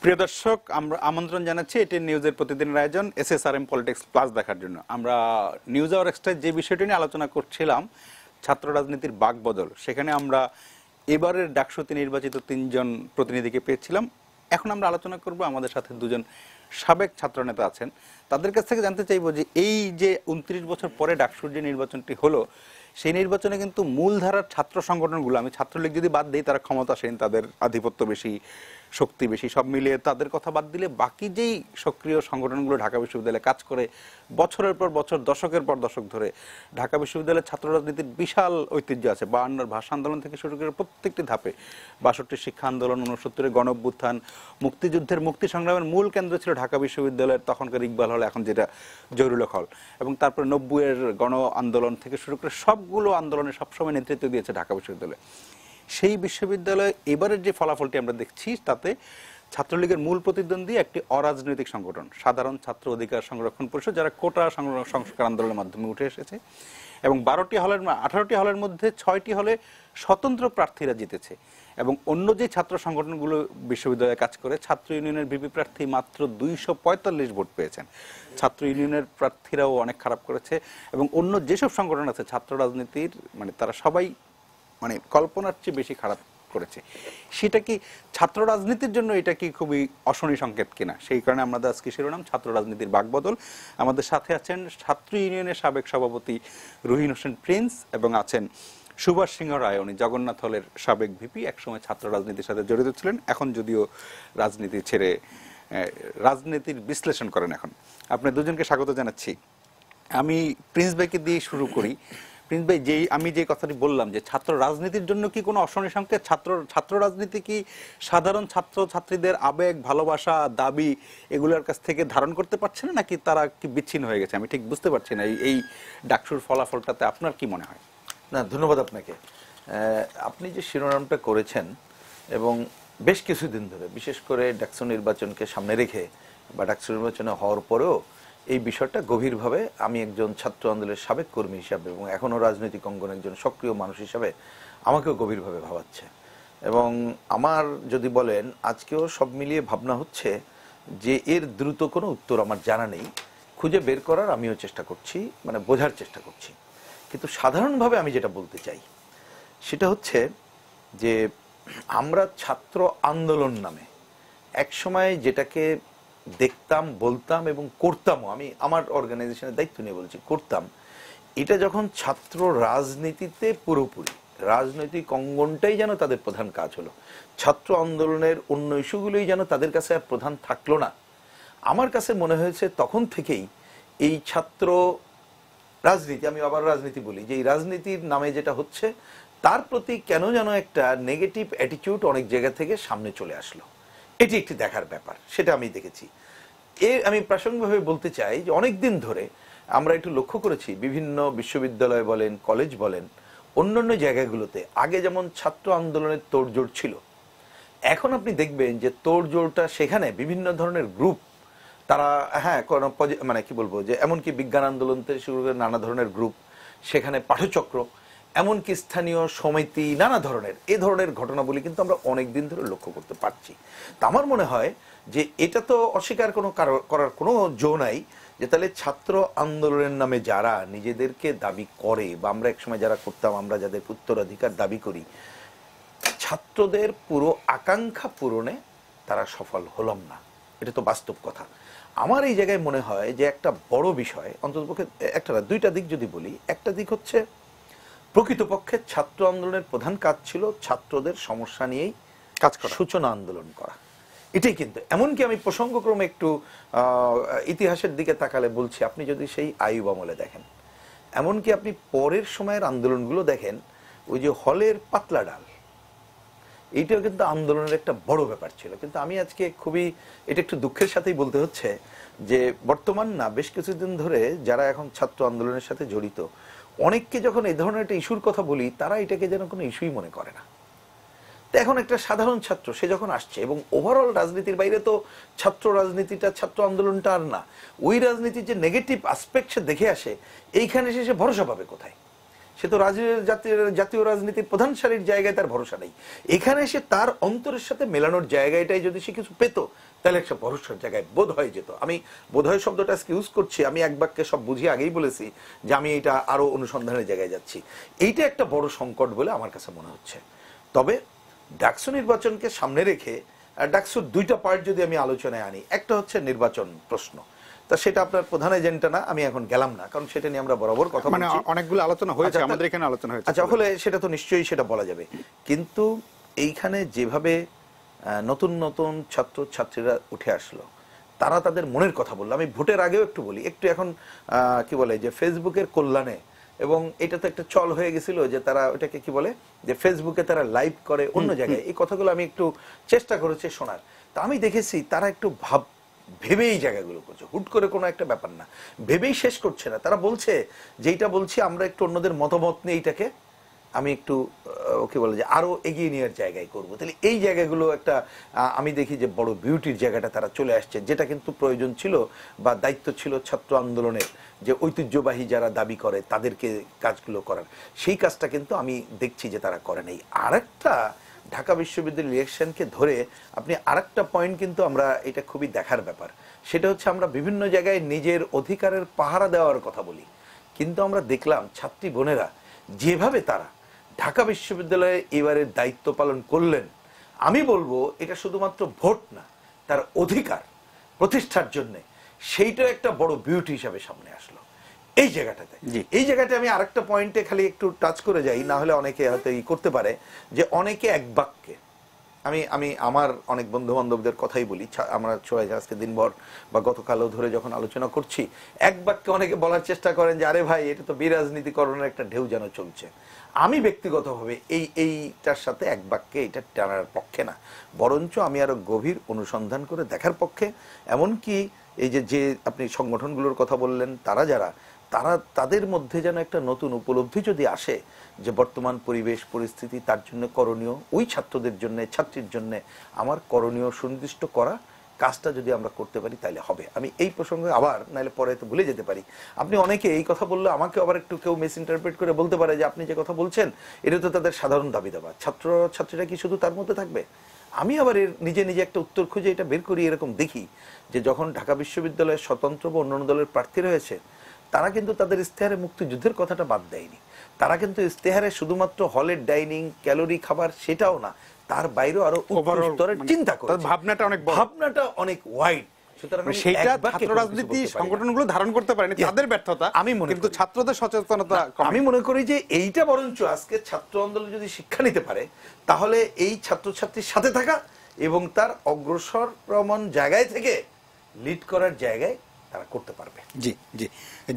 প্রিয় দর্শক, আমরা আমন্ত্রণ জানাচ্ছি এটি নিউজের প্রতিদিনের আয়োজন SSRM পলিটিক্স প্লাস দেখার জন্য। আমরা নিউজ আওয়ার এক্সট্রায় যে বিষয়টি নিয়ে আলোচনা করছিলাম, ছাত্র রাজনীতির বাকবদল, সেখানে আমরা এবারের ডাকসুতে নির্বাচিত 3 জন প্রতিনিধিকে পেয়েছিলাম। এখন আমরা আলোচনা করব, আমাদের সাথে 2 জন সাবেক ছাত্রনেতা আছেন, তাদের কাছ থেকে জানতে চাইব যে এই যে 29 বছর পরে ডাকসুর যে নির্বাচনটি হলো, সেই নির্বাচনে কিন্তু মূলধারার ছাত্র সংগঠনগুলো, আমি ছাত্রলীগ যদি বাদ দিই, তারা ক্ষমতাসীন, তাদের আধিপত্য বেশি, শক্তি বেশি, সব মিলিয়ে তাদের কথা বাদ দিলে বাকি যেই সক্রিয় সংগঠনগুলো ঢাকা বিশ্ববিদ্যালয়ে কাজ করে বছরের পর বছর, দশকের পর দশক ধরে, ঢাকা বিশ্ববিদ্যালয়ের ছাত্র রাজনীতির বিশাল ঐতিহ্য আছে। 52 ভাষা আন্দোলন থেকে শুরু করে প্রত্যেকটি ধাপে, 62 শিক্ষা আন্দোলন, 69 গণ অভ্যুত্থান, মুক্তিযুদ্ধের, মুক্তি সংগ্রামের মূল কেন্দ্র ছিল ঢাকা বিশ্ববিদ্যালয়ের তখনকার ইকবাল হল, এখন যেটা জহুরুল হক হল, এবং তারপরে 90-এর গণ আন্দোলন থেকে শুরু করে সবগুলো আন্দোলনে সবসময় নেতৃত্ব দিয়েছে ঢাকা বিশ্ববিদ্যালয়। সেই বিশ্ববিদ্যালয়ে এবারের যে ফলাফলটি আমরা দেখছি, তাতে ছাত্রলীগের মূল প্রতিদ্বন্দ্বী একটি অরাজনৈতিক সংগঠন, সাধারণ ছাত্র অধিকার সংরক্ষণ পরিষদ, যারা কোটা সংস্কার আন্দোলনের মাধ্যমে উঠে এসেছে, এবং 18টি হলের মধ্যে 6টি হলে স্বতন্ত্র প্রার্থীরা জিতেছে। এবং অন্য যে ছাত্র সংগঠনগুলো বিশ্ববিদ্যালয়ে কাজ করে, ছাত্র ইউনিয়নের ভিপি প্রার্থী মাত্র 245 ভোট পেয়েছেন। ছাত্র ইউনিয়নের প্রার্থীরাও অনেক খারাপ করেছে, এবং অন্য যেসব সংগঠন আছে ছাত্র রাজনীতির, মানে তারা সবাই কল্পনার চেয়ে বেশি খারাপ করেছে। সেটা কি ছাত্র রাজনীতির জন্য এটা কি খুবই অশনি সংকেত কিনা? সেই কারণে আমাদের আজকে শিরোনাম ছাত্র রাজনীতির বাকবদল। আমাদের সাথে আছেন ছাত্র ইউনিয়নের সাবেক সভাপতি রুহিন হোসেন প্রিন্স, এবং আছেন সুভাষ সিংহ রায়, উনি জগন্নাথ হলের সাবেক ভিপি, একসময় ছাত্র রাজনীতির সাথে জড়িত ছিলেন, এখন যদিও রাজনীতি ছেড়ে রাজনীতির বিশ্লেষণ করেন। এখন আপনার দুজনকে স্বাগত জানাচ্ছি। আমি প্রিন্স ভাইকে দিয়ে শুরু করি। প্রিন্স ভাই, আমি যে কথাটি বললাম যে ছাত্র রাজনীতির জন্য কি কোনো অশনি সংকেত? ছাত্র রাজনীতি কি সাধারণ ছাত্র ছাত্রীদের আবেগ, ভালোবাসা, দাবি এগুলোর কাছ থেকে ধারণ করতে পারছে না, নাকি তারা কি বিচ্ছিন্ন হয়ে গেছে? আমি ঠিক বুঝতে পারছি না এই ডাকসুর ফলাফলটাতে আপনার কি মনে হয়? না, ধন্যবাদ আপনাকে। আপনি যে শিরোনামটা করেছেন, এবং বেশ কিছুদিন ধরে, বিশেষ করে ডাকসু নির্বাচনকে সামনে রেখে বা ডাকসু নির্বাচনে হওয়ার পরেও এই বিষয়টা গভীরভাবে, আমি একজন ছাত্র আন্দোলনের সাবেক কর্মী হিসাবে এবং এখনও রাজনৈতিক অঙ্গনে একজন সক্রিয় মানুষ হিসাবে আমাকেও গভীরভাবে ভাবাচ্ছে। এবং আমার যদি বলেন, আজকেও সব মিলিয়ে ভাবনা হচ্ছে যে এর দ্রুত কোনো উত্তর আমার জানা নেই, খুঁজে বের করার আমিও চেষ্টা করছি, বোঝার চেষ্টা করছি। কিন্তু সাধারণভাবে আমি যেটা বলতে চাই সেটা হচ্ছে যে আমরা ছাত্র আন্দোলন নামে একসময় যেটাকে দেখতাম, বলতাম এবং করতামও, আমি আমার অর্গানাইজেশনের দায়িত্ব নিয়ে বলছি, করতাম, এটা যখন ছাত্র রাজনীতিতে পুরোপুরি রাজনৈতিক অঙ্গনটাই যেন তাদের প্রধান কাজ হলো, ছাত্র আন্দোলনের অন্য ইস্যুগুলোই যেন তাদের কাছে আর প্রধান থাকলো না, আমার কাছে মনে হয়েছে তখন থেকেই এই ছাত্র রাজনীতি, আমি আবার রাজনীতি বলি, যে এই রাজনীতির নামে যেটা হচ্ছে তার প্রতি কেন যেন একটা নেগেটিভ অ্যাটিটিউড অনেক জায়গা থেকে সামনে চলে আসলো। এটি একটি দেখার ব্যাপার, সেটা আমি দেখেছি। আমি প্রাসঙ্গিকভাবে বলতে চাই যে অনেকদিন ধরে আমরা একটু লক্ষ্য করেছি, বিভিন্ন বিশ্ববিদ্যালয় বলেন, কলেজ বলেন, অন্যান্য জায়গাগুলোতে আগে যেমন ছাত্র আন্দোলনের তোড়জোড় ছিল, এখন আপনি দেখবেন যে তোড়জোড়টা সেখানে বিভিন্ন ধরনের গ্রুপ, তারা কি বলবো, যে এমনকি বিজ্ঞান আন্দোলন থেকে শুরু করে নানা ধরনের গ্রুপ, সেখানে পাঠচক্র, এমনকি স্থানীয় সমিতি, নানা ধরনের এ ধরনের ঘটনাবলী কিন্তু আমরা অনেক দিন ধরে লক্ষ্য করতে পারছি। তা আমার মনে হয় যে এটা তো অস্বীকার করার কোনো জো নাই, যে তাহলে ছাত্র আন্দোলনের নামে যারা নিজেদেরকে দাবি করে, বা আমরা একসময় যারা করতাম, আমরা যাদের উত্তরাধিকার দাবি করি, ছাত্রদের পুরো আকাঙ্ক্ষা পূরণে তারা সফল হলাম না, এটা তো বাস্তব কথা। আমার এই জায়গায় মনে হয় যে একটা বড় বিষয়, অন্ততপক্ষে একটা না, দুইটা দিক যদি বলি, একটা দিক হচ্ছে প্রকৃতপক্ষে ছাত্র আন্দোলনের প্রধান কাজ ছিল ছাত্রদের সমস্যা নিয়েই কাজ করা, সূচনা আন্দোলন করা, এটাই। কিন্তু এমনকি আমি প্রসঙ্গক্রমে একটু ইতিহাসের দিকে তাকালে বলছি, আপনি যদি সেই আইয়ুব আমলে দেখেন, এমনকি আপনি পরের সময়ের আন্দোলনগুলো দেখেন, ওই যে হলের পাতলা ডাল, এইটাও কিন্তু আন্দোলনের একটা বড় ব্যাপার ছিল। কিন্তু আমি আজকে এটা একটু দুঃখের সাথেই বলতে হচ্ছে যে বর্তমান না, বেশ কিছুদিন ধরে যারা এখন ছাত্র আন্দোলনের সাথে জড়িত, অনেককে যখন এই ধরনের একটা ইস্যুর কথা বলি, তারা এটাকে যেন কোনো ইস্যুই মনে করে না। তো এখন একটা সাধারণ ছাত্র সে যখন আসছে, এবং ওভারঅল রাজনীতির বাইরে তো ছাত্র রাজনীতিটা, ছাত্র আন্দোলনটা আর না, ওই রাজনীতির যে নেগেটিভ আসপেক্ট সে দেখে আসে, এইখানে সে ভরসা পাবে কোথায়? সে তো জাতীয় রাজনীতির প্রধান সারির জায়গায় তার ভরসা নেই। এখানে এসে তার অন্তরের সাথে মেলানোর জায়গাটাই যদি সে কিছু পেত, তাহলে একটা ভরসার জায়গায় বোধ হয় যেত। আমি বোধ হয় শব্দটা আজকে ইউজ করছি, আমি এক বাক্যে সব বুঝিয়ে আগেই বলেছি যে আমি এটা আরো অনুসন্ধানের জায়গায় যাচ্ছি। এইটা একটা বড় সংকট বলে আমার কাছে মনে হচ্ছে। তবে ডাকসু নির্বাচনকে সামনে রেখে ডাকসুর দুইটা পার্ট যদি আমি আলোচনায় আনি, একটা হচ্ছে নির্বাচন প্রশ্ন, তা সেটা আপনার প্রধান এজেন্ডা না, আমি এখন গেলাম না, কারণ সেটা নিয়ে আমরা বরাবর কথা মানে বলছি, অনেকগুলো আলোচনা হয়েছে, আমাদের এখানে আলোচনা হয়েছে। আচ্ছা হলে সেটা তো নিশ্চয়ই সেটা বলা যাবে। কিন্তু এইখানে যেভাবে নতুন নতুন ছাত্র ছাত্রীরা উঠে আসলো, তারা তাদের মনের কথা বললো। আমি ভোটের আগেও একটু বলি, একটু এখন কি বলে যে ফেসবুকের কল্যাণে, এবং এটা তো একটা চল হয়ে গেছিল যে তারা ওটাকে কি বলে যে ফেসবুকে তারা লাইভ করে অন্য জায়গায়, এই কথাগুলো আমি একটু চেষ্টা করেছি শোনার। তা আমি দেখেছি তারা একটু ভেবেই জায়গাগুলো করছে, হুট করে কোনো একটা ব্যাপার না, ভেবেই শেষ করছে না। তারা বলছে যেটা বলছি আমরা একটু অন্যদের মতামত নিয়ে এইটাকে আমি একটু কি বলে যে আরো এগিয়ে নেওয়ার জায়গায় করবো। তাহলে এই জায়গাগুলো একটা আমি দেখি যে বড় বিউটির জায়গাটা তারা চলে আসছে, যেটা কিন্তু প্রয়োজন ছিল বা দায়িত্ব ছিল ছাত্র আন্দোলনের, যে ঐতিহ্যবাহী যারা দাবি করে তাদেরকে কাজগুলো করার, সেই কাজটা কিন্তু আমি দেখছি যে তারা করে নেই। আরেকটা ঢাকা বিশ্ববিদ্যালয়ের ইলেকশনকে ধরে আপনি আরেকটা পয়েন্ট কিন্তু আমরা এটা খুবই দেখার ব্যাপার, সেটা হচ্ছে আমরা বিভিন্ন জায়গায় নিজের অধিকারের পাহারা দেওয়ার কথা বলি, কিন্তু আমরা দেখলাম ছাত্রী বোনেরা যেভাবে তারা ঢাকা বিশ্ববিদ্যালয়ে এবারের দায়িত্ব পালন করলেন, আমি বলবো এটা শুধুমাত্র ভোট না, তার অধিকার প্রতিষ্ঠার জন্য সেইটাও একটা বড় বিউটি হিসাবে সামনে আসলো এই জায়গাটাতে। এই জায়গাটা আমি আরেকটা পয়েন্টে খালি একটু টাচ করে যাই, না হলে অনেকে হয়তো ই করতে পারে যে অনেকে এক বাক্যে, আমি আমার অনেক বন্ধু বান্ধবদের কথাই বলি, আমরা সবাই আজকে দিনভর বা গতকালও ধরে যখন আলোচনা করছি, এক বাক্যে অনেকে বলার চেষ্টা করেন যে আরে ভাই এটা তো বিরাজনীতিকরণের একটা ঢেউ যেন চলছে। আমি ব্যক্তিগতভাবে এইটার সাথে এক বাক্যে এটা টানার পক্ষে না, বরঞ্চ আমি আরো গভীর অনুসন্ধান করে দেখার পক্ষে। এমনকি এই যে আপনি সংগঠনগুলোর কথা বললেন, তাদের মধ্যে যেন একটা নতুন উপলব্ধি যদি আসে যে বর্তমান পরিবেশ পরিস্থিতি তার জন্য করণীয়, ওই ছাত্রদের জন্য ছাত্রীর জন্য আমার করণীয় সুনির্দিষ্ট করা কাজটা যদি আমরা করতে পারি তাহলে হবে। আমি এই প্রসঙ্গে আবার নাহলে পরে তো ভুলে যেতে পারি, আপনি অনেকে এই কথা বললে আমাকে আবার একটু কেউ মিস ইন্টারপ্রেট করে বলতে পারে যে আপনি যে কথা বলছেন এটা তো তাদের সাধারণ দাবি দাবা, ছাত্রীরা কি শুধু তার মধ্যে থাকবে? আমি আবার এর নিজে নিজে একটা উত্তর খুঁজে এটা বের করি, এরকম দেখি যে যখন ঢাকা বিশ্ববিদ্যালয়ের স্বতন্ত্র বা অন্যান্য দলের প্রার্থী রয়েছে, তারা কিন্তু তাদের ইস্তেহারে মুক্তিযুদ্ধের কথাটা বাদ দেয়নি। তারা কিন্তু ইস্তেহারে শুধুমাত্র হলের ডাইনিং ক্যালোরি খাবার সেটাও না, তার বাইরেও আরো স্তরের চিন্তা করে, ভাবনাটা অনেক ওয়াইড। সেটা ছাত্র রাজনীতি সংগঠনগুলো ধারণ করতে পারেনি, তাদের ব্যর্থতা। আমি মনে কিন্তু ছাত্রদের সচেতনতা, আমি মনে করি যে এইটা বরঞ্চ আজকে ছাত্র আন্দোলন যদি শিক্ষা নিতে পারে, তাহলে এই ছাত্রছাত্রীর সাথে থাকা এবং তার অগ্রসর প্রমাণ জায়গায় থেকে লিড করার জায়গায় তারা করতে পারবে। জি জি,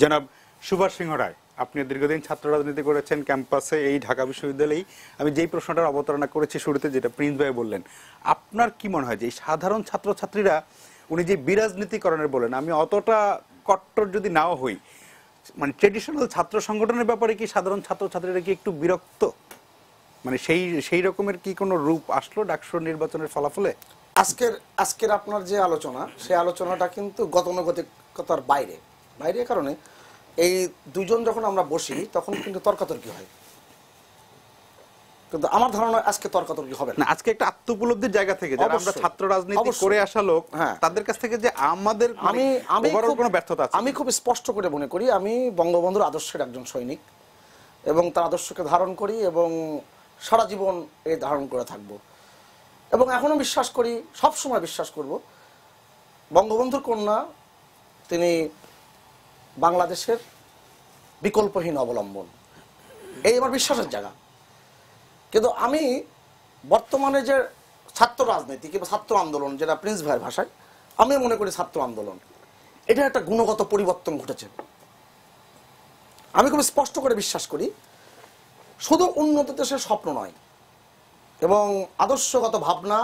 জনাব সুভাষ সিংহ রায়, আপনি দীর্ঘদিন ছাত্র রাজনীতি করেছেন ক্যাম্পাসে, এই ঢাকা বিশ্ববিদ্যালয়ে। আমি যেই প্রশ্নটার অবতারণা করেছি শুরুতে, যেটা প্রিন্স ভাই বললেন, আপনার কি মনে হয় যে সাধারণ ছাত্রছাত্রীরা, উনি যে বিরাজনীতিকরণের বলেন, আমি অতটা কট্টর যদি নাও হই, মানে ট্রেডিশনাল ছাত্র সংগঠনের ব্যাপারে কি সাধারণ ছাত্রছাত্রীরা কি একটু বিরক্ত, মানে সেই রকমের কি কোনো রূপ আসলো ডাকসু নির্বাচনের ফলাফলে? আজকের আপনার যে আলোচনা, সেই আলোচনাটা কিন্তু গতানুগতিকতার বাইরে কারণে এই দুজন যখন আমরা বসি তখন কিন্তু তর্কাতর্কি হয়, কিন্তু আমার ধারণা আজকে তর্কাতর্কি হবে না। আজকে একটা আত্মোপলব্ধির জায়গা থেকে, যারা আমরা ছাত্র রাজনীতি করে আসা লোক, তাদের কাছ থেকে যে আমাদের কোনো ব্যর্থতা আছে, আমি খুব স্পষ্ট করে মনে করি আমি বঙ্গবন্ধুর আদর্শের একজন সৈনিক এবং তার আদর্শকে ধারণ করি এবং সারা জীবন এই ধারণ করে থাকবো, এবং এখনো বিশ্বাস করি, সব সময় বিশ্বাস করব, বঙ্গবন্ধুর কন্যা তিনি বাংলাদেশের বিকল্পহীন অবলম্বন, এই আমার বিশ্বাসের জায়গা। কিন্তু আমি বর্তমানে যে ছাত্র রাজনীতি কিংবা ছাত্র আন্দোলন, যেটা প্রিন্স ভাইয়ের ভাষায়, আমি মনে করি ছাত্র আন্দোলন এটা একটা গুণগত পরিবর্তন ঘটেছে। আমি খুব স্পষ্ট করে বিশ্বাস করি শুধু উন্নত দেশের স্বপ্ন নয়, এবং আদর্শগত ভাবনা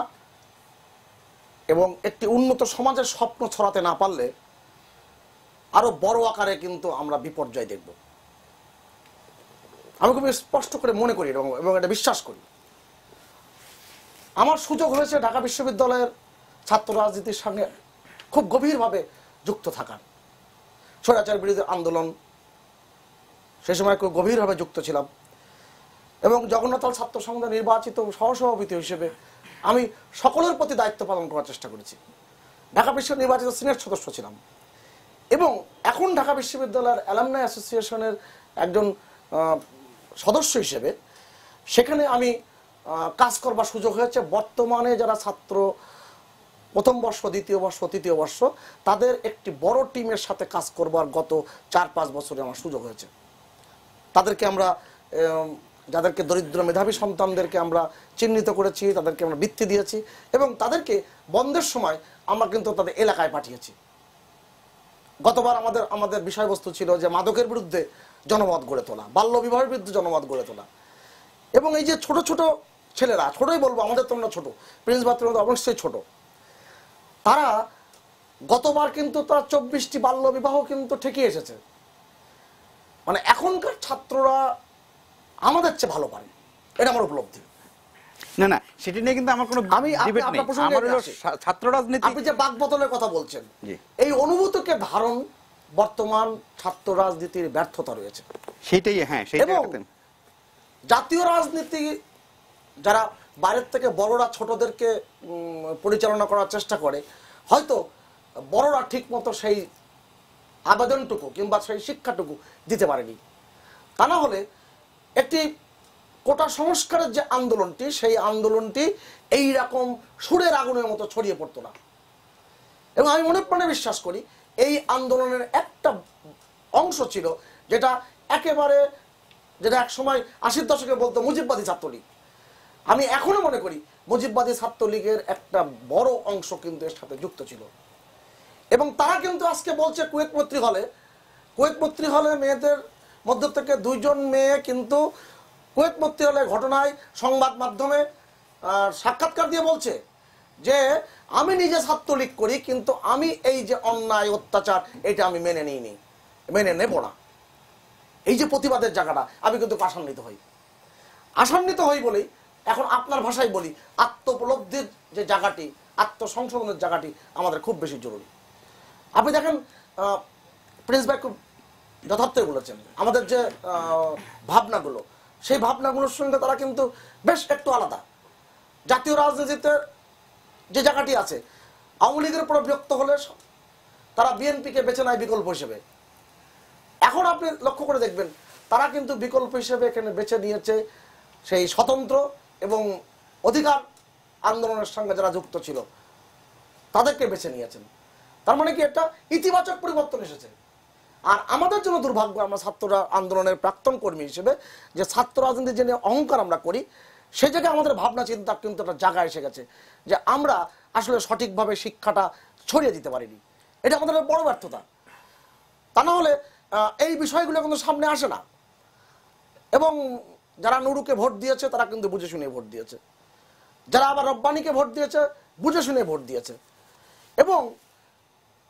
এবং একটি উন্নত সমাজের স্বপ্ন ছড়াতে না পারলে আরো বড় আকারে কিন্তু আমরা বিপর্যয় দেখব। আমি খুব স্পষ্ট করে মনে করি এবং এটা বিশ্বাস করি। আমার সুযোগ হয়েছে ঢাকা বিশ্ববিদ্যালয়ের ছাত্র রাজনীতির সঙ্গে খুব গভীরভাবে যুক্ত থাকার, স্বৈরাচার বিরোধী আন্দোলন, সেই সময় খুব গভীরভাবে যুক্ত ছিলাম। এবং জগন্নাথ ছাত্র সংঘের নির্বাচিত সহসভাপতি হিসেবে আমি সকলের প্রতি দায়িত্ব পালন করার চেষ্টা করেছি। ঢাকা বিশ্ববিদ্যালয় নির্বাচিত সিনেট সদস্য ছিলাম এবং এখন ঢাকা বিশ্ববিদ্যালয়ের অ্যালামনাই অ্যাসোসিয়েশনের একজন সদস্য হিসেবে সেখানে আমি কাজ করবার সুযোগ হয়েছে। বর্তমানে যারা ছাত্র প্রথম বর্ষ, দ্বিতীয় বর্ষ, তৃতীয় বর্ষ, তাদের একটি বড় টিমের সাথে কাজ করবার গত 4-5 বছরে আমার সুযোগ হয়েছে। তাদেরকে আমরা যাদেরকে দরিদ্র মেধাবী সন্তানদেরকে আমরা চিহ্নিত করেছি, তাদেরকে আমরা বৃত্তি দিয়েছি এবং তাদেরকে বন্ধের সময় আমরা কিন্তু তাদের এলাকায় পাঠিয়েছি। গতবার আমাদের বিষয়বস্তু ছিল যে মাদকের বিরুদ্ধে জনমত গড়ে তোলা, বাল্য বিবাহের বিরুদ্ধে জনমত গড়ে তোলা। এবং এই যে ছোট ছোট ছেলেরা, ছোটই বলবো, আমাদের তোমরা ছোট, প্রিন্স বাত্রের অবশ্যই ছোট, তারা গতবার কিন্তু তার 24টি বাল্য বিবাহ কিন্তু ঠেকিয়ে এসেছে। মানে এখনকার ছাত্ররা আমাদের চেয়ে ভালো পারে, এটা আমার উপলব্ধি। না না, সেটি নিয়ে কিন্তু আমার কোনো ডিবেট নেই। আমার হলো ছাত্র রাজনীতি। আপনি যে বাকবদলের কথা বলছেন, এই অনুভূতিকে ধারণ বর্তমান ছাত্র রাজনীতির ব্যর্থতা রয়েছে। সেটাই, হ্যাঁ, সেটাই। জাতীয় রাজনীতি যারা বাইরের থেকে বড়রা ছোটদেরকে পরিচালনা করার চেষ্টা করে, হয়তো বড়রা ঠিক মতো সেই আবেদনটুকু কিংবা সেই শিক্ষাটুকু দিতে পারেনি। তা না হলে একটি কোটা সংস্কারের যে আন্দোলনটি, সেই আন্দোলনটি এই রকম সুরের আগুনের মতো ছড়িয়ে পড়তো না। এবং আমি মনে প্রাণে বিশ্বাস করি এই আন্দোলনের একটা অংশ ছিল যেটা একেবারে, যেটা এক সময় 80-র দশকে বলতো মুজিববাদী ছাত্রলীগ। আমি এখনো মনে করি মুজিববাদী ছাত্রলীগের একটা বড় অংশ কিন্তু এর সাথে যুক্ত ছিল। এবং তারা কিন্তু আজকে বলছে কুয়েত মৈত্রী হলে মেয়েদের মধ্য থেকে 2 জন মেয়ে কিন্তু কুয়েত মৈত্রী হলে ঘটনায় সংবাদ মাধ্যমে সাক্ষাৎকার দিয়ে বলছে যে আমি নিজে ছাত্রলীগ করি, কিন্তু আমি এই যে অন্যায় অত্যাচার এটা আমি মেনে নেব না। এই যে প্রতিবাদের জায়গাটা, আমি কিন্তু আশান্বিত হই বলেই এখন আপনার ভাষায় বলি, আত্মোপলব্ধির যে জায়গাটি, আত্মসংশোধনের জায়গাটি আমাদের খুব বেশি জরুরি। আপনি দেখেন, প্রিন্স ভাই খুব যথার্থই বলেছেন, আমাদের যে ভাবনাগুলো, সেই ভাবনাগুলোর সঙ্গে তারা কিন্তু বেশ একটু আলাদা। জাতীয় রাজনীতিতে যে জায়গাটি আছে, আওয়ামী লীগের উপর বিরক্ত হলে তারা বিএনপিকে বেছে নেয় বিকল্প হিসেবে। এখন আপনি লক্ষ্য করে দেখবেন তারা কিন্তু বিকল্প হিসেবে এখানে বেছে নিয়েছে সেই স্বতন্ত্র এবং অধিকার আন্দোলনের সঙ্গে যারা যুক্ত ছিল তাদেরকে বেছে নিয়েছেন। তার মানে কি একটা ইতিবাচক পরিবর্তন এসেছে। আর আমাদের জন্য দুর্ভাগ্য, আমরা ছাত্ররা আন্দোলনের প্রাক্তন কর্মী হিসেবে যে ছাত্র রাজনীতি যে নিয়ে অহংকার আমরা করি, সেই জায়গায় আমাদের ভাবনা চিন্তা কিন্তু একটা জায়গা এসে গেছে যে আমরা আসলে সঠিকভাবে শিক্ষাটা ছড়িয়ে দিতে পারিনি। এটা আমাদের বড় ব্যর্থতা। তা না হলে এই বিষয়গুলো কিন্তু সামনে আসে না। এবং যারা নুরুকে ভোট দিয়েছে তারা কিন্তু বুঝে শুনে ভোট দিয়েছে, যারা আবার রব্বানিকে ভোট দিয়েছে বুঝে শুনে ভোট দিয়েছে। এবং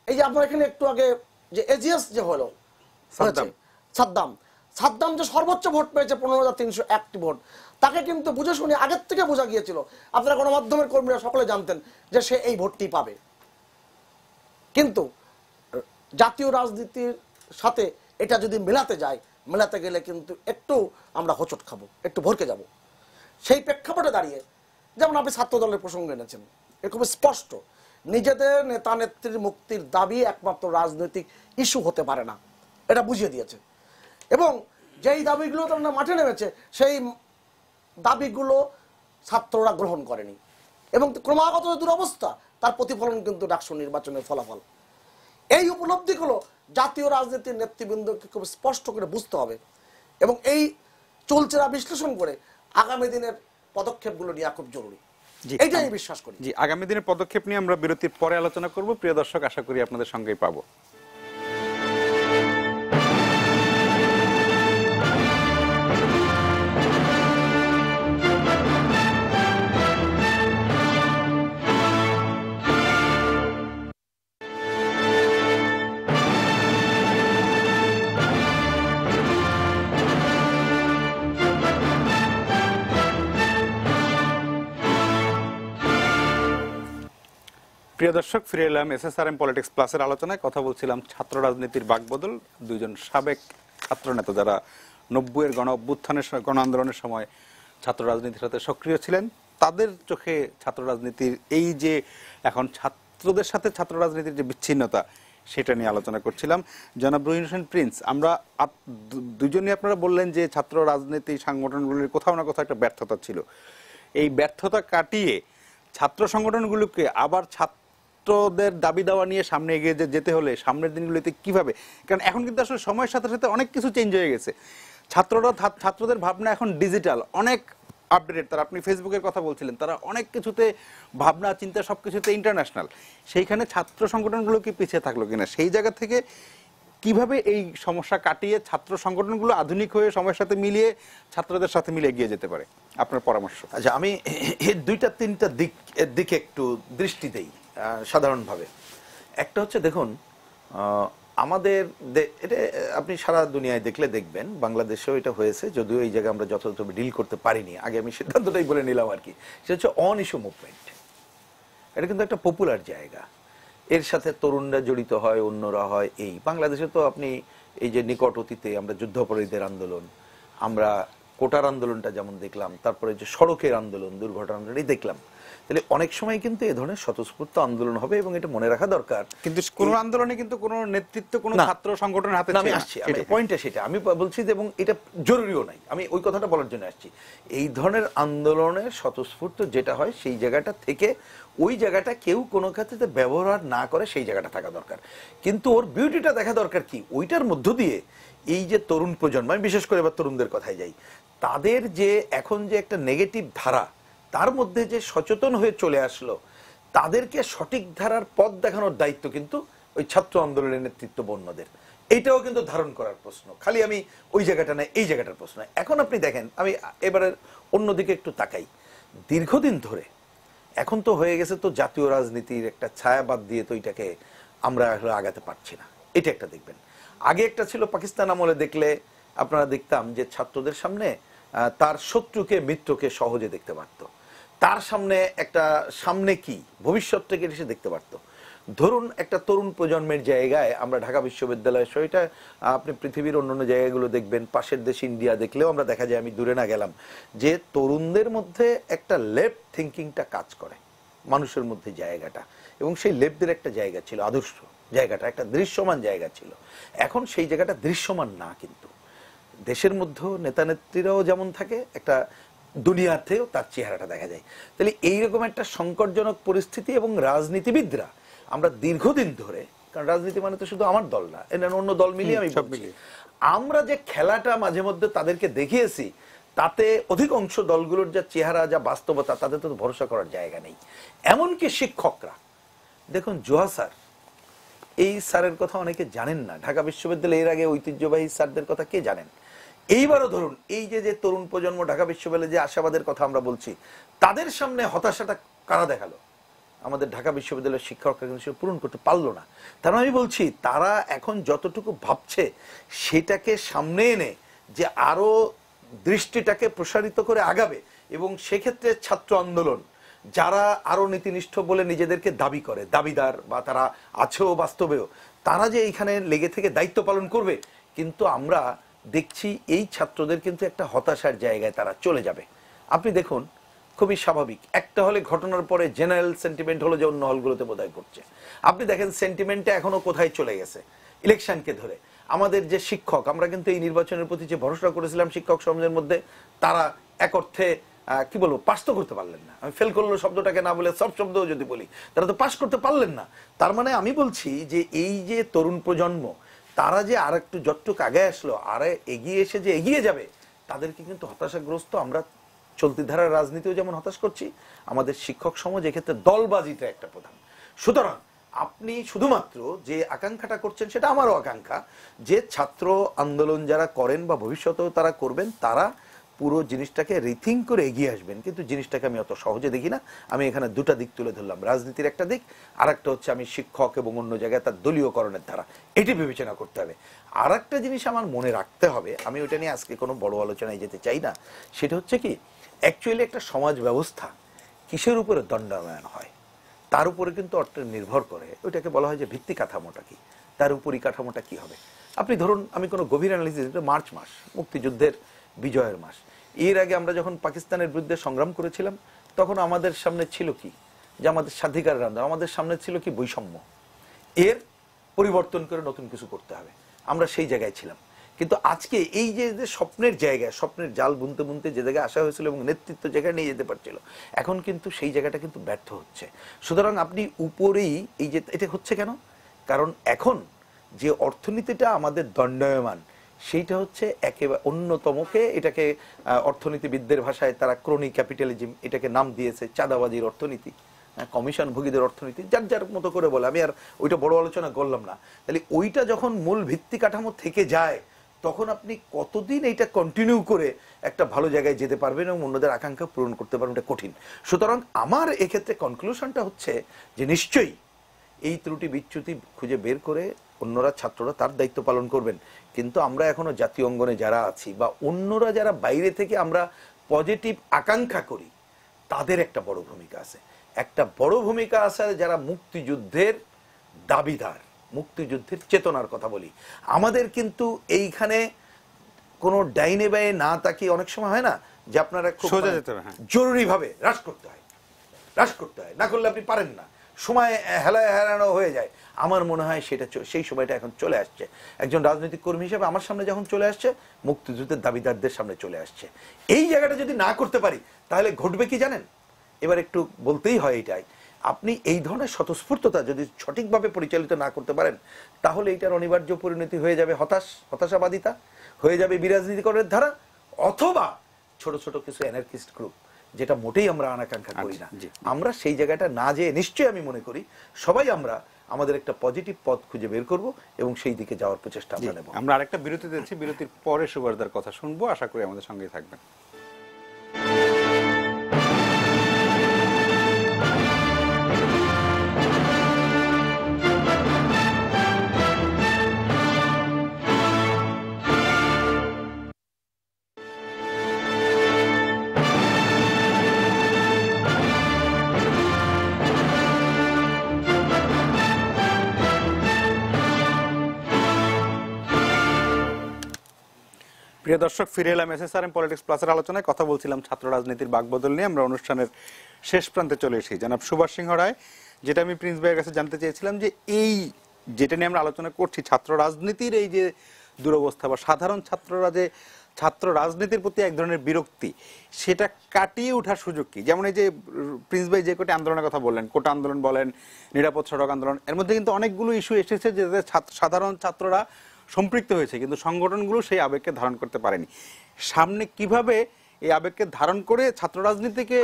এই যে আপনার এখানে একটু আগে যে এজিএস যে হলো সাদ্দাম যে সর্বোচ্চ ভোট পেয়েছে 15,301টি ভোট, তাকে কিন্তু বুঝে শুনে আগের থেকে বোঝা গিয়েছিল, আপনারা গণমাধ্যমের কর্মীরা সকলে জানতেন যে সে এই ভোটটি পাবে। কিন্তু জাতীয় রাজনীতির সাথে এটা যদি মেলাতে গেলে কিন্তু একটু আমরা হোঁচট খাবো, একটু ভরকে যাব। সেই প্রেক্ষাপটে দাঁড়িয়ে যেমন আপনি ছাত্র দলের প্রসঙ্গ এনেছেন, এ খুব স্পষ্ট, নিজেদের নেতা নেত্রীর মুক্তির দাবি একমাত্র রাজনৈতিক ইস্যু হতে পারে না, এটা বুঝিয়ে দিয়েছে। এবং যেই দাবিগুলো তারা মাঠে নেমেছে সেই দাবিগুলো ছাত্ররা গ্রহণ করেনি। এবং ক্রমাগত দুরবস্থা, তার প্রতিফলন কিন্তু ডাকসু নির্বাচনের ফলাফল। এই উপলব্ধিগুলো জাতীয় রাজনীতির নেতৃবৃন্দকে খুব স্পষ্ট করে বুঝতে হবে এবং এই চলছেরা বিশ্লেষণ করে আগামী দিনের পদক্ষেপগুলো নেওয়া খুব জরুরি, এইটাই আমি বিশ্বাস করি। জি, আগামী দিনের পদক্ষেপ নিয়ে আমরা বিরতির পরে আলোচনা করব। প্রিয় দর্শক, আশা করি আপনাদের সঙ্গেই পাবো। প্রিয় দর্শক, ফিরে এলাম এসএসআরএম পলিটিক্স প্লাসের আলোচনায়। কথা বলছিলাম ছাত্র রাজনীতির বাকবদল, 2 জন সাবেক ছাত্রনেতা যারা 90-এর গণ অভ্যুত্থানের গণ আন্দোলনের সময় ছাত্র রাজনীতির সাথে সক্রিয় ছিলেন, তাদের চোখে ছাত্র রাজনীতির এই যে এখন ছাত্রদের সাথে ছাত্র রাজনীতির যে বিচ্ছিন্নতা, সেটা নিয়ে আলোচনা করছিলাম। জনাব রহিম হোসেন প্রিন্স, আমরা দুজনই আপনারা বললেন যে ছাত্র রাজনীতি সংগঠনগুলির কোথাও না কোথাও একটা ব্যর্থতা ছিল। এই ব্যর্থতা কাটিয়ে ছাত্র সংগঠনগুলোকে আবার ছাত্রদের দাবি দাওয়া নিয়ে সামনে এগিয়ে যেতে হলে সামনের দিনগুলিতে কিভাবে, কারণ এখন কিন্তু আসলে সময়ের সাথে সাথে অনেক কিছু চেঞ্জ হয়ে গেছে। ছাত্রদের ভাবনা এখন ডিজিটাল, অনেক আপডেটেড। তারা, আপনি ফেসবুকের কথা বলছিলেন, তারা অনেক কিছুতে ভাবনা চিন্তা সবকিছুতে ইন্টারন্যাশনাল। সেইখানে ছাত্র সংগঠনগুলো কি পিছিয়ে থাকলো কিনা, সেই জায়গা থেকে কিভাবে এই সমস্যা কাটিয়ে ছাত্র সংগঠনগুলো আধুনিক হয়ে সময়ের সাথে মিলিয়ে ছাত্রদের সাথে মিলে এগিয়ে যেতে পারে, আপনার পরামর্শ? আচ্ছা, আমি এর দুইটা তিনটা দিকে একটু দৃষ্টি দেই সাধারণভাবে। একটা হচ্ছে, দেখুন, আমাদের এটা আপনি সারা দুনিয়ায় দেখলে দেখবেন, বাংলাদেশেও এটা হয়েছে, যদিও এই জায়গায় আমরা যথাযথভাবে ডিল করতে পারিনি। আগে আমি সিদ্ধান্তটাই বলে নিলাম আর কি। সেটা হচ্ছে অন ইস্যু মুভমেন্ট। এটা কিন্তু একটা পপুলার জায়গা, এর সাথে তরুণরা জড়িত হয়, অন্যরা হয়। এই বাংলাদেশে তো আপনি এই যে নিকট অতীতে আমরা যুদ্ধাপরাধীদের আন্দোলন, আমরা কোটার আন্দোলনটা যেমন দেখলাম, তারপরে যে সড়কের আন্দোলন, দুর্ঘটনা দেখলাম। তাহলে অনেক সময় কিন্তু এ ধরনের স্বতঃস্ফূর্ত আন্দোলন হবে, এবং এটা মনে রাখা দরকার। কিন্তু কোন আন্দোলনে কিন্তু কোন নেতৃত্ব কোন ছাত্র সংগঠনের হাতে আমি আসছি, পয়েন্টটা সেটা আমি বলছি, এবং এটা জরুরিও নাই, আমি ওই কথাটা বলার জন্য আসছি। এই ধরনের আন্দোলনের স্বতঃস্ফূর্ত যেটা হয়, সেই জায়গাটা থেকে ওই জায়গাটা কেউ কোনো ক্ষেত্রে ব্যবহার না করে, সেই জায়গাটা থাকা দরকার। কিন্তু ওর বিউটিটা দেখা দরকার কি, ওইটার মধ্য দিয়ে এই যে তরুণ প্রজন্ম, আমি বিশেষ করে এবার তরুণদের কথায় যাই, তাদের যে এখন যে একটা নেগেটিভ ধারা, তার মধ্যে যে সচেতন হয়ে চলে আসলো, তাদেরকে সঠিক ধারার পথ দেখানোর দায়িত্ব কিন্তু ওই ছাত্র আন্দোলনের নেতৃত্ব বন্যদের। এইটাও কিন্তু ধারণ করার প্রশ্ন, খালি আমি ওই জায়গাটা না, এই জায়গাটার প্রশ্ন। এখন আপনি দেখেন, আমি এবারে অন্যদিকে একটু তাকাই। দীর্ঘদিন ধরে এখন তো হয়ে গেছে তো জাতীয় রাজনীতির একটা ছায়া বাদ দিয়ে তো এটাকে আমরা আগাতে পারছি না, এটা একটা দেখবেন। আগে একটা ছিল, পাকিস্তান আমলে দেখলে আপনারা দেখতাম যে ছাত্রদের সামনে তার শত্রুকে মিত্রকে সহজে দেখতে পারত, তার সামনে একটা সামনে কি ভবিষ্যৎটাকে সে দেখতে পারত। ধরুন একটা তরুণ প্রজন্মের জায়গায় আমরা ঢাকা বিশ্ববিদ্যালয় সহ, এটা আপনি পৃথিবীর অন্যান্য জায়গাগুলো দেখবেন, পাশের দেশ ইন্ডিয়া দেখলেও আমরা দেখা যায়, আমি দূরে না গেলাম, যে তরুণদের মধ্যে একটা লেফট থিঙ্কিংটা কাজ করে মানুষের মধ্যে জায়গাটা, এবং সেই লেফটদের একটা জায়গা ছিল, আদর্শ জায়গাটা একটা দৃশ্যমান জায়গা ছিল। এখন সেই জায়গাটা দৃশ্যমান না, কিন্তু দেশের মধ্যেও নেতা নেত্রীরাও যেমন থাকে, একটা দুনিয়াতেও তার চেহারাটা দেখা যায়। তাহলে এইরকম একটা সংকটজনক পরিস্থিতি, এবং রাজনীতিবিদরা আমরা দীর্ঘদিন ধরে, কারণ রাজনীতি মানে তো শুধু আমার দল না, এটা অন্য দল মিলিয়ে আমি বলছি, আমরা যে খেলাটা মাঝে মধ্যে তাদেরকে দেখিয়েছি, তাতে অধিকাংশ দলগুলোর যা চেহারা, যা বাস্তবতা, তাদের তো ভরসা করার জায়গা নেই। এমনকি শিক্ষকরা, দেখুন জোহা স্যার, এই স্যারের কথা অনেকে জানেন না। ঢাকা বিশ্ববিদ্যালয়ে এর আগে ঐতিহ্যবাহী স্যারদের কথা কে জানেন? এইবারও ধরুন এই যে তরুণ প্রজন্ম ঢাকা বিশ্ববিদ্যালয়ে যে আশাবাদের কথা আমরা বলছি, তাদের সামনে হতাশাটা কারা দেখালো? আমাদের ঢাকা বিশ্ববিদ্যালয়ের শিক্ষকরা কিন্তু সেটা পূরণ করতে পারলো না। তার আমি বলছি, তারা এখন যতটুকু ভাবছে সেটাকে সামনে এনে যে আরো দৃষ্টিটাকে প্রসারিত করে আগাবে, এবং সেক্ষেত্রে ছাত্র আন্দোলন যারা আরো নীতিনিষ্ঠ বলে নিজেদেরকে দাবি করে, দাবিদার বা তারা আছেও বাস্তবেও, তারা যে এইখানে লেগে থেকে দায়িত্ব পালন করবে, কিন্তু আমরা দেখছি এই ছাত্রদের কিন্তু একটা হতাশার জায়গায় তারা চলে যাবে। আপনি দেখুন, খুবই স্বাভাবিক, একটা হলে ঘটনার পরে জেনারেল সেন্টিমেন্ট হলো যে অন্য হলগুলোতে বোধহয় করছে। আপনি দেখেন সেন্টিমেন্টটা এখনো কোথায় চলে গেছে, ইলেকশনকে ধরে। আমাদের যে শিক্ষক, আমরা কিন্তু এই নির্বাচনের প্রতি যে ভরসা করেছিলাম শিক্ষক সমাজের মধ্যে, তারা এক অর্থে কি বলবো, পাস তো করতে পারলেন না। আমি ফেল করলো শব্দটাকে না বলে সব শব্দও যদি বলি, তারা তো পাস করতে পারলেন না। তার মানে আমি বলছি যে এই যে তরুণ প্রজন্ম, তারা যে আর একটু যতটুকু আগে আসলো, আর এগিয়ে এসে যে এগিয়ে যাবে, তাদেরকে কিন্তু হতাশাগ্রস্ত আমরা চলতি ধারার রাজনীতিও যেমন হতাশ করছি, আমাদের শিক্ষক সমাজ এক্ষেত্রে দলবাজিটা একটা প্রধান। সুতরাং আপনি শুধুমাত্র যে আকাঙ্ক্ষাটা করছেন, সেটা আমারও আকাঙ্ক্ষা, যে ছাত্র আন্দোলন যারা করেন বা ভবিষ্যতেও তারা করবেন, তারা পুরো জিনিসটাকে রিথিঙ্ক করে এগিয়ে আসবেন। কিন্তু জিনিসটাকে আমি অত সহজে দেখি না। আমি এখানে দুটা দিক তুলে ধরলাম, রাজনীতির একটা দিক, আর একটা হচ্ছে আমি শিক্ষক এবং অন্য জায়গায় তার দলীয়করণের ধারা, এটি বিবেচনা করতে হবে। আর একটা জিনিস আমার মনে রাখতে হবে, আমি ওটা নিয়ে আজকে কোনো বড় আলোচনায় যেতে চাই না, সেটা হচ্ছে কি, অ্যাকচুয়ালি একটা সমাজ ব্যবস্থা কিসের উপরে দণ্ডায়মান হয়, তার উপরে কিন্তু অর্থ নির্ভর করে। ওইটাকে বলা হয় যে ভিত্তি কাঠামোটা কি, তার পরিকাঠামোটা কি হবে। আপনি ধরুন, আমি কোনো গভীর অ্যানালিসিস, মার্চ মাস মুক্তিযুদ্ধের বিজয়ের মাস, এর আগে আমরা যখন পাকিস্তানের বিরুদ্ধে সংগ্রাম করেছিলাম তখন আমাদের সামনে ছিল কি, যে আমাদের স্বাধিকারের আন্দোলন, আমাদের সামনে ছিল কি বৈষম্য, এর পরিবর্তন করে নতুন কিছু করতে হবে, আমরা সেই জায়গায় ছিলাম। কিন্তু আজকে এই যে স্বপ্নের জায়গায়, স্বপ্নের জাল বুনতে বুনতে যে জায়গায় আসা হয়েছিল এবং নেতৃত্ব জায়গায় নিয়ে যেতে পারছিল, এখন কিন্তু সেই জায়গাটা কিন্তু ব্যর্থ হচ্ছে। সুতরাং আপনি উপরেই এই যে এটা হচ্ছে কেন, কারণ এখন যে অর্থনীতিটা আমাদের দণ্ডায়মান সেইটা হচ্ছে একেবারে অন্যতমকে, এটাকে অর্থনীতিবিদদের ভাষায় তারা ক্রনি ক্যাপিটালিজম এটাকে নাম দিয়েছে, চাঁদাবাজির অর্থনীতি, কমিশন ভোগীদের অর্থনীতি, যার যার মতো করে বলে, আমি আর ওইটা বড় আলোচনা করলাম না। তাহলে ওইটা যখন মূল ভিত্তি কাঠামো থেকে যায় তখন আপনি কতদিন এইটা কন্টিনিউ করে একটা ভালো জায়গায় যেতে পারবেন এবং অন্যদের আকাঙ্ক্ষা পূরণ করতে পারবেন, এটা কঠিন। সুতরাং আমার এক্ষেত্রে কনক্লুশনটা হচ্ছে যে নিশ্চয়ই এই ত্রুটি বিচ্যুতি খুঁজে বের করে অন্যরা, ছাত্ররা তার দায়িত্ব পালন করবেন, কিন্তু আমরা এখনো জাতীয় অঙ্গনে যারা আছি বা অন্যরা যারা বাইরে থেকে আমরা পজিটিভ আকাঙ্ক্ষা করি তাদের একটা বড় ভূমিকা আছে। একটা বড় ভূমিকা আছে যারা মুক্তিযুদ্ধের দাবিদার, মুক্তিযুদ্ধের চেতনার কথা বলি। আমাদের কিন্তু এইখানে কোনো ডাইনে বায়ে না তাকিয়ে অনেক সময় হয় না যে আপনারা খুব জরুরিভাবে হ্রাস করতে হয়, না করলে আপনি পারেন না, সময় হেলানো হয়ে যায়। আমার মনে হয় সেটা সেই সময়টা এখন চলে আসছে। একজন রাজনৈতিক কর্মী হিসেবে আমার সামনে যখন চলে আসছে, মুক্তিযুদ্ধের দাবিদারদের সামনে চলে আসছে। এই জায়গাটা যদি না করতে পারি তাহলে ঘটবে কি জানেন, এবার একটু বলতেই হয় এটাই, আপনি এই ধরনের স্বতঃস্ফূর্ততা যদি সঠিকভাবে পরিচালিত না করতে পারেন তাহলে এটার অনিবার্য পরিণতি হয়ে যাবে হতাশাবাদিতা, হয়ে যাবে বিরাজনীতিকরণের ধারা, অথবা ছোট ছোট কিছু অ্যানার্কিস্ট গ্রুপ, যেটা মোটেই আমরা আকাঙ্ক্ষা করি না। আমরা সেই জায়গাটা না যেয়ে নিশ্চয়ই আমি মনে করি সবাই আমরা আমাদের একটা পজিটিভ পথ খুঁজে বের করব এবং সেই দিকে যাওয়ার প্রচেষ্টা আমরা নেব। আমরা আরেকটা বিরতি দিচ্ছি, বিরতির পরে সুবরদার কথা শুনবো, আশা করি আমাদের সঙ্গেই থাকবেন। প্রিয় দর্শক, ফিরে এলাম এসএসআরএম পলিটিক্স প্লাসের আলোচনায়। কথা বলছিলাম ছাত্র রাজনীতির বাকবদল নিয়ে। আমরা অনুষ্ঠানের শেষ প্রান্তে চলে এসেছি। জনাব সুভাষ সিংহ রায়, যেটা আমি প্রিন্স ভাইয়ের কাছে জানতে চেয়েছিলাম যে এই যেটা নিয়ে আমরা আলোচনা করছি, ছাত্র রাজনীতির এই যে দুরবস্থা বা সাধারণ ছাত্ররা যে ছাত্র রাজনীতির প্রতি এক ধরনের বিরক্তি, সেটা কাটিয়ে ওঠার সুযোগ কি? যেমন এই যে প্রিন্স ভাই যে কটি আন্দোলনের কথা বললেন, কোটা আন্দোলন বলেন, নিরাপদ সড়ক আন্দোলন, এর মধ্যে কিন্তু অনেকগুলো ইস্যু এসেছে যে সাধারণ ছাত্ররা সম্পৃক্ত হয়েছে, কিন্তু সংগঠনগুলো সেই আবেগকে ধারণ করতে পারেনি। সামনে কিভাবে এই আবেগকে ধারণ করে ছাত্র রাজনীতিকে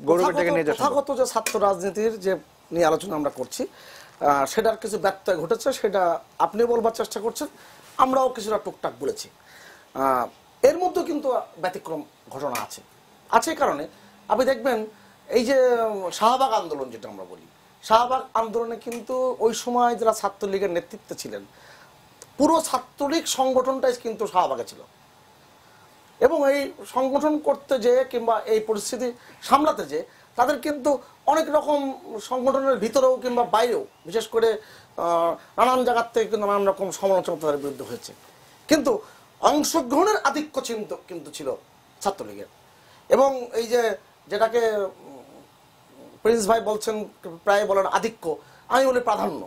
গৌরবের জায়গায় নিয়ে যাওয়া? প্রথাগত যে ছাত্র রাজনীতির যে নিয়ে আলোচনা আমরা করছি, সেটার কিছু ব্যত্যয় ঘটেছে, সেটা আপনি বলবার চেষ্টা করছেন, আমরাও কিছুটা টুকটাক বলেছি। এর মধ্যে কিন্তু ব্যতিক্রম ঘটনা আছে কারণে আপনি দেখবেন এই যে শাহবাগ আন্দোলন যেটা আমরা বলি, শাহবাগ আন্দোলনে কিন্তু ওই সময় যারা ছাত্রলীগের নেতৃত্বে ছিলেন, পুরো ছাত্রলীগ সংগঠনটাই কিন্তু শাহবাগে ছিল, এবং এই সংগঠন করতে যে কিংবা এই পরিস্থিতি সামলাতে যে তাদের কিন্তু অনেক রকম সংগঠনের ভিতরেও কিংবা বাইরেও, বিশেষ করে নানান জায়গার থেকে কিন্তু নানান রকম সমালোচনা তাদের বিরুদ্ধে হয়েছে, কিন্তু অংশগ্রহণের আধিক্য কিন্তু ছিল ছাত্রলীগের। এবং এই যে যেটাকে প্রিন্স ভাই বলছেন, প্রায় বলেন আধিক্য, আমি বলি প্রাধান্য।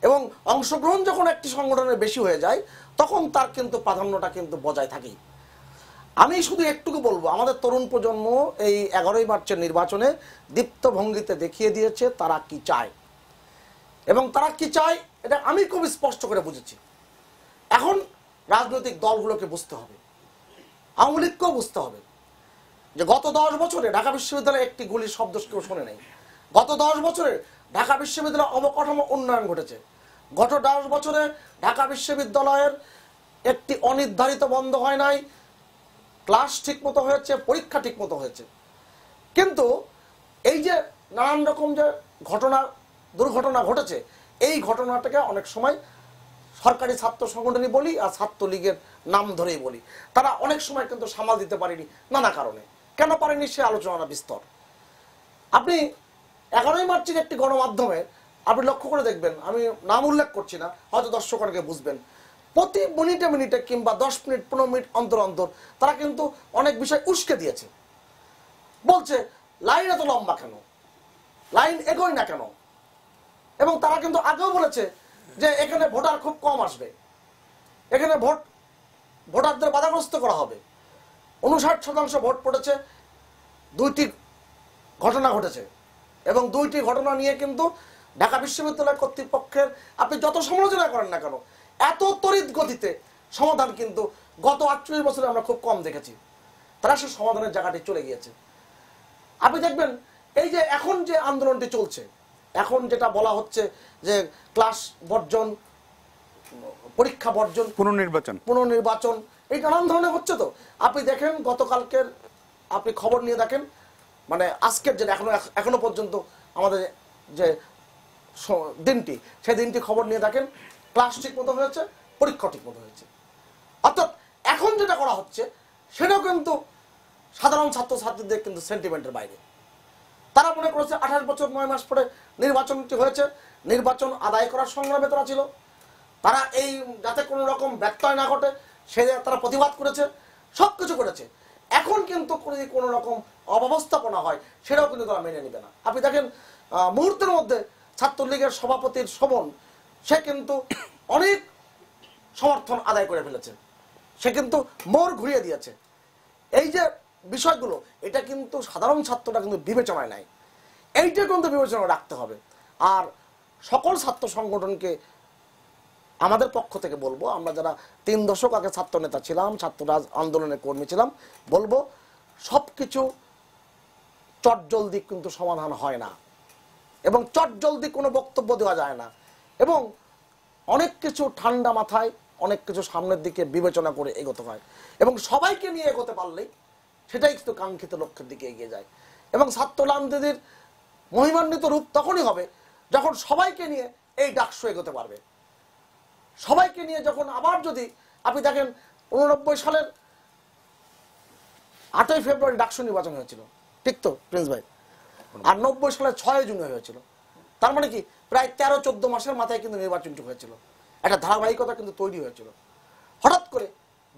এবং অংশগ্রহণ যখন একটি সংগঠনের বেশি হয়ে যায় তখন তার কিন্তু প্রাধান্যটা কিন্তু বজায় থাকেই। আমি শুধু একটুকু বলবো, আমাদের তরুণ প্রজন্ম এই 11ই মার্চের নির্বাচনে দীপ্ত ভঙ্গিতে দেখিয়ে দিয়েছে তারা কি চায়, এবং তারা কি চায় এটা আমি খুব স্পষ্ট করে বুঝেছি। এখন রাজনৈতিক দলগুলোকে বুঝতে হবে, আওয়ামী লীগকেও বুঝতে হবে যে গত 10 বছরে ঢাকা বিশ্ববিদ্যালয়ে একটি গুলির শব্দ কেউ শোনে নাই। গত 10 বছরে ঢাকা বিশ্ববিদ্যালয়ের অবকাঠামো উন্নয়ন ঘটেছে। গত 10 বছরে ঢাকা বিশ্ববিদ্যালয়ের একটি অনির্ধারিত বন্ধ হয় নাই, ক্লাস ঠিক মতো হয়েছে, পরীক্ষা ঠিক মতো হয়েছে। কিন্তু এই যে নানান রকম যে দুর্ঘটনা ঘটেছে, এই ঘটনাটাকে অনেক সময় সরকারি ছাত্র সংগঠনই বলি আর ছাত্রলীগের নাম ধরেই বলি, তারা অনেক সময় কিন্তু সামাল দিতে পারেনি নানা কারণে। কেন পারেনি সে আলোচনা বিস্তর। আপনি 11ই মার্চের একটি গণমাধ্যমে আপনি লক্ষ্য করে দেখবেন, আমি নাম উল্লেখ করছি না, হয়তো দর্শক অনেকে বুঝবেন, প্রতি মিনিটে মিনিটে কিংবা 10 মিনিট 15 মিনিট অন্তর অন্তর তারা কিন্তু অনেক বিষয় উস্কে দিয়েছে। বলছে লাইন এত লম্বা কেন, লাইন এগোয় না কেন। এবং তারা কিন্তু আগেও বলেছে যে এখানে ভোটার খুব কম আসবে, এখানে ভোটারদের বাধাগ্রস্ত করা হবে। 59% ভোট পড়েছে, 2টি ঘটনা ঘটেছে এবং 2টি ঘটনা নিয়ে কিন্তু ঢাকা বিশ্ববিদ্যালয় কর্তৃপক্ষের আপনি যত সমালোচনা করেন না কেন, এত তড়িৎ গতিতে সমাধান কিন্তু গত 48 বছরে আমরা খুব কম দেখেছি। তারা সে সমাধানের জায়গাটি চলে গিয়েছে। আপনি দেখবেন এই যে এখন যে আন্দোলনটি চলছে, এখন যেটা বলা হচ্ছে যে ক্লাস বর্জন, পরীক্ষা বর্জন, পুনর্নির্বাচন, এই নানান ধরনের হচ্ছে। তো আপনি দেখেন গতকালকের আপনি খবর নিয়ে দেখেন, মানে আজকের যে এখনো পর্যন্ত আমাদের যে দিনটি, সেই দিনটি খবর নিয়ে দেখেন, ক্লাস ঠিক মতো হয়েছে, পরীক্ষা ঠিক মতো হয়েছে। অর্থাৎ এখন যেটা করা হচ্ছে সেটাও কিন্তু সাধারণ ছাত্রছাত্রীদের কিন্তু সেন্টিমেন্টের বাইরে। তারা মনে করেছে 28 বছর 9 মাস পরে নির্বাচনটি হয়েছে, নির্বাচন আদায় করার সংগ্রামে তারা ছিল, তারা এই যাতে কোনো রকম ব্যত্যয় না ঘটে সে তারা প্রতিবাদ করেছে, সব কিছু করেছে। এখন কিন্তু যদি কোনো রকম অব্যবস্থাপনা হয় সেটাও কিন্তু তারা মেনে নেবে না। আপনি দেখেন মুহূর্তের মধ্যে ছাত্রলীগের সভাপতির শোভন, সে কিন্তু অনেক সমর্থন আদায় করে ফেলেছে, সে কিন্তু মোড় ঘুরিয়ে দিয়েছে। এই যে বিষয়গুলো, এটা কিন্তু সাধারণ ছাত্ররা কিন্তু বিবেচনায় নাই, এইটা কিন্তু বিবেচনা রাখতে হবে। আর সকল ছাত্র সংগঠনকে আমাদের পক্ষ থেকে বলবো, আমরা যারা 3 দশক আগে ছাত্র নেতা ছিলাম, ছাত্ররাজ আন্দোলনের কর্মী ছিলাম, বলবো সবকিছু চটজলদি কিন্তু সমাধান হয় না এবং চটজলদি কোনো বক্তব্য দেওয়া যায় না, এবং অনেক কিছু ঠান্ডা মাথায় অনেক কিছু সামনের দিকে বিবেচনা করে এগোতে হয়, এবং সবাইকে নিয়ে এগোতে পারলেই সেটাই কিন্তু কাঙ্ক্ষিত লক্ষ্যের দিকে এগিয়ে যায়। এবং ছাত্র রাজনীতির মহিমান্বিত রূপ তখনই হবে যখন সবাইকে নিয়ে এই ডাকসু এগোতে পারবে। সবাইকে নিয়ে যখন আবার যদি আপনি দেখেন 89 সালের 8ই ফেব্রুয়ারি ডাকসু নির্বাচন হয়েছিল, ঠিক তো প্রিন্স ভাই? আর 90 সালের 6 জুন হয়েছিল। তার মানে কি প্রায় 13-14 মাসের মাথায় কিন্তু নির্বাচনটি হয়েছিল, একটা ধারাবাহিকতা কিন্তু তৈরি হয়েছিল। হঠাৎ করে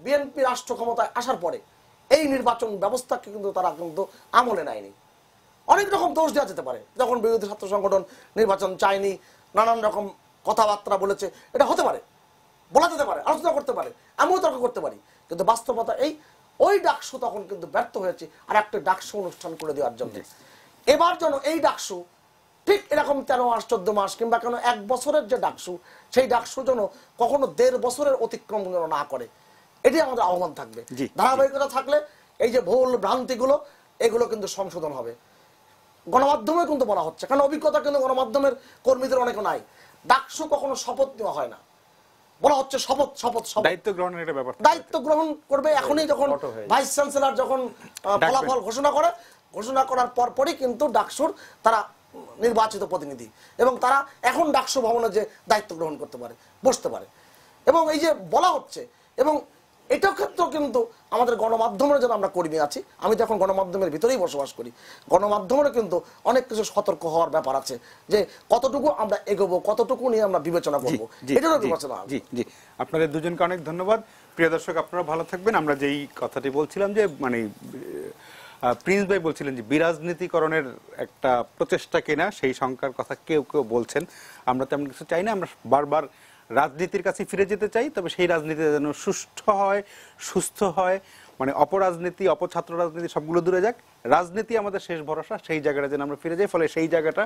বিএনপি রাষ্ট্র ক্ষমতায় আসার পরে এই নির্বাচন ব্যবস্থাকে কিন্তু তারা কিন্তু আমলে নেয়নি। অনেক রকম দোষ দেওয়া যেতে পারে, যখন বিরোধী ছাত্র সংগঠন নির্বাচন চায়নি, নানান রকম কথাবার্তা বলেছে, এটা হতে পারে, বলা যেতে পারে, আলোচনা করতে পারে, আমিও তর্ক করতে পারি, কিন্তু বাস্তবতা এই ওই ডাকসু তখন কিন্তু ব্যর্থ হয়েছে আর একটা ডাকসু অনুষ্ঠান করে দেওয়ার জন্য। এবার যেন এই ডাকসু ঠিক এরকম 13 মাস 14 মাস কিংবা কেন 1 বছরের যে ডাকসু, সেই ডাকসু যেন কখনো 1.5 বছরের অতিক্রম যেন না করে, এটি আমাদের আহ্বান থাকবে। ধারাবাহিকতা থাকলে এই যে ভুল ভ্রান্তিগুলো, এগুলো কিন্তু সংশোধন হবে। গণমাধ্যমে কিন্তু বলা হচ্ছে, কারণ অভিজ্ঞতা কিন্তু গণমাধ্যমের কর্মীদের অনেক নাই, ডাকসু কখনো শপথ নেওয়া হয় না, বলা হচ্ছে শপথ শপথ শপথ, দায়িত্ব গ্রহণের একটা ব্যাপার, দায়িত্ব গ্রহণ করবে এখনই, যখন ভাইস চ্যান্সেলর যখন ফলাফল ঘোষণা করার পরপরই কিন্তু ডাকসুর তারা নির্বাচিত প্রতিনিধি, এবং তারা এখন ডাকসু ভবনে যে দায়িত্ব গ্রহণ করতে পারে, বসতে পারে। এবং এই যে বলা হচ্ছে, এবং এটার ক্ষেত্রেও কিন্তু আমাদের গণমাধ্যমের জন্য আমরা কর্মী আছি, আমি তো এখন গণমাধ্যমের ভিতরেই বসবাস করি, গণমাধ্যমের কিন্তু অনেক কিছু সতর্ক হওয়ার ব্যাপার আছে, যে কতটুকু আমরা এগোবো, কতটুকু নিয়ে আমরা বিবেচনা করবো, এটারও বিবেচনা। জি জি, আপনাদের দুজনকে অনেক ধন্যবাদ। প্রিয় দর্শক, আপনারা ভালো থাকবেন। আমরা যেই কথাটি বলছিলাম যে মানে প্রিন্স ভাই বলছিলেন যে বিরাজনীতিকরণের একটা প্রচেষ্টা কিনা, সেই সংখ্যার কথা কেউ কেউ বলছেন। আমরা তেমন কিছু চাই না, আমরা বারবার রাজনীতির কাছে ফিরে যেতে চাই, তবে সেই রাজনীতি যেন সুষ্ঠু হয়, সুস্থ হয়, মানে অপরাজনীতি, অপছাত্র রাজনীতি সবগুলো দূরে যাক, রাজনীতি আমাদের শেষ ভরসা, সেই জায়গাটা যেন আমরা ফিরে যাই। ফলে সেই জায়গাটা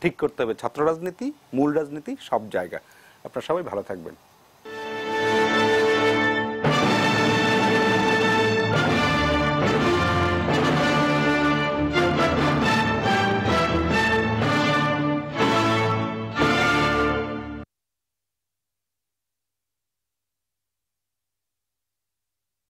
ঠিক করতে হবে, ছাত্র রাজনীতি, মূল রাজনীতি, সব জায়গা। আপনারা সবাই ভালো থাকবেন।